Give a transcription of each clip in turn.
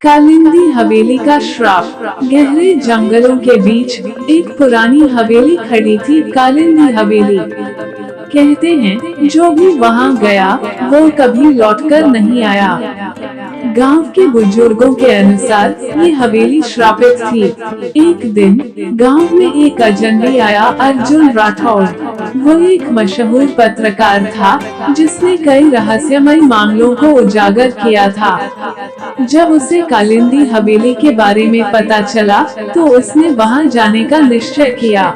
कालिंदी हवेली का श्राप। गहरे जंगलों के बीच एक पुरानी हवेली खड़ी थी। कालिंदी हवेली कहते हैं जो भी वहां गया वो कभी लौटकर नहीं आया। गांव के बुजुर्गों के अनुसार ये हवेली श्रापित थी। एक दिन गांव में एक अजनबी आया, अर्जुन राठौड़। वो एक मशहूर पत्रकार था जिसने कई रहस्यमय मामलों को उजागर किया था। जब उसे कालिंदी हवेली के बारे में पता चला तो उसने वहां जाने का निश्चय किया।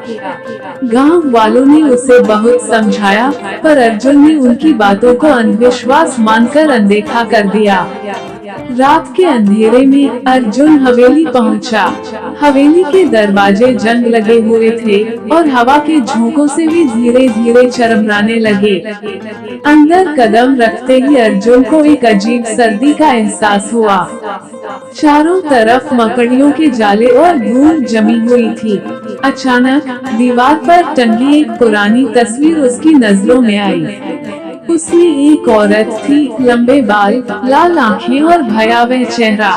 गांव वालों ने उसे बहुत समझाया पर अर्जुन ने उनकी बातों को अंधविश्वास मानकर अनदेखा कर दिया। रात के अंधेरे में अर्जुन हवेली पहुंचा। हवेली के दरवाजे जंग लगे हुए थे और हवा के झोंकों से भी धीरे धीरे चरमराने लगे। अंदर कदम रखते ही अर्जुन को एक अजीब सर्दी का एहसास हुआ। चारों तरफ मकड़ियों के जाले और धूल जमी हुई थी। अचानक दीवार पर टंगी एक पुरानी तस्वीर उसकी नजरों में आई। उसमें एक औरत थी, लंबे बाल, लाल आंखें और भयावह चेहरा।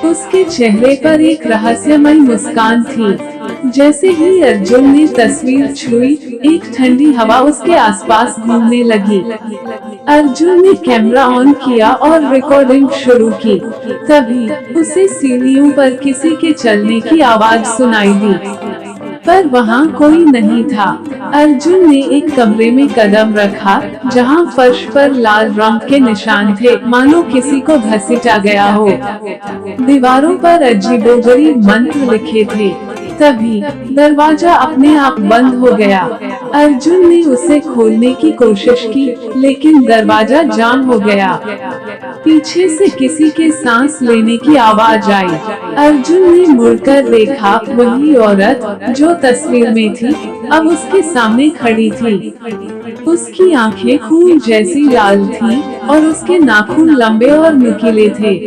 उसके चेहरे पर एक रहस्यमय मुस्कान थी। जैसे ही अर्जुन ने तस्वीर छुई, एक ठंडी हवा उसके आसपास घूमने लगी। अर्जुन ने कैमरा ऑन किया और रिकॉर्डिंग शुरू की। तभी उसे सीढ़ियों पर किसी के चलने की आवाज सुनाई दी, पर वहाँ कोई नहीं था। अर्जुन ने एक कमरे में कदम रखा जहाँ फर्श पर लाल रंग के निशान थे, मानो किसी को घसीटा गया हो। दीवारों पर अजीबोगरीब मंत्र लिखे थे। तभी दरवाजा अपने आप बंद हो गया। अर्जुन ने उसे खोलने की कोशिश की लेकिन दरवाजा जाम हो गया। पीछे से किसी के सांस लेने की आवाज आई। अर्जुन ने मुड़कर देखा, वही औरत जो तस्वीर में थी अब उसके सामने खड़ी थी। उसकी आंखें खून जैसी लाल थीं और उसके नाखून लंबे और नुकीले थे।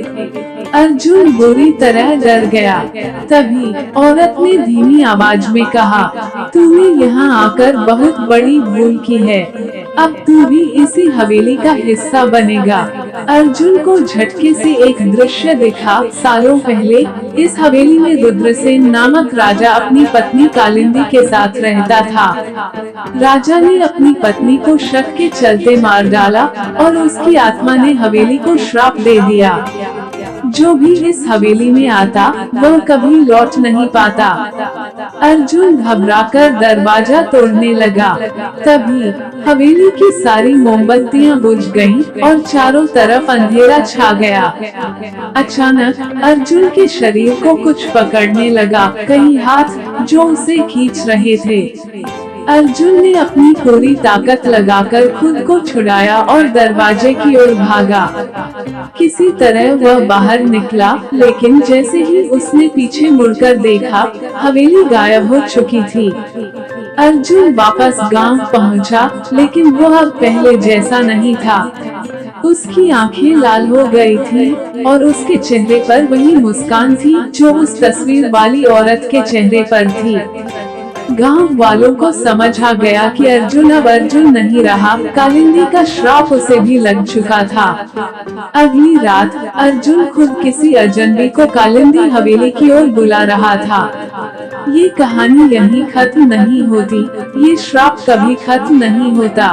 अर्जुन बुरी तरह डर गया। तभी औरत ने धीमी आवाज में कहा, तूने यहाँ आकर बहुत बड़ी भूल की है। अब तू भी इसी हवेली का हिस्सा बनेगा। अर्जुन को झटके से एक दृश्य दिखा। सालों पहले इस हवेली में रुद्रसेन नामक राजा अपनी पत्नी कालिंदी के साथ रहता था। राजा ने अपनी पत्नी को शक के चलते मार डाला और उसकी आत्मा ने हवेली को श्राप दे दिया। जो भी इस हवेली में आता वह कभी लौट नहीं पाता। अर्जुन घबराकर दरवाजा तोड़ने लगा। तभी हवेली की सारी मोमबत्तियां बुझ गईं और चारों तरफ अंधेरा छा गया। अचानक अर्जुन के शरीर को कुछ पकड़ने लगा, कई हाथ जो उसे खींच रहे थे। अर्जुन ने अपनी पूरी ताकत लगाकर खुद को छुड़ाया और दरवाजे की ओर भागा। किसी तरह वह बाहर निकला, लेकिन जैसे ही उसने पीछे मुड़कर देखा, हवेली गायब हो चुकी थी। अर्जुन वापस गांव पहुंचा, लेकिन वह अब पहले जैसा नहीं था। उसकी आंखें लाल हो गई थी और उसके चेहरे पर वही मुस्कान थी जो उस तस्वीर वाली औरत के चेहरे पर थी। गांव वालों को समझ आ गया कि अर्जुन अब अर्जुन नहीं रहा। कालिंदी का श्राप उसे भी लग चुका था। अगली रात अर्जुन खुद किसी अजनबी को कालिंदी हवेली की ओर बुला रहा था। ये कहानी यहीं खत्म नहीं होती, ये श्राप कभी खत्म नहीं होता।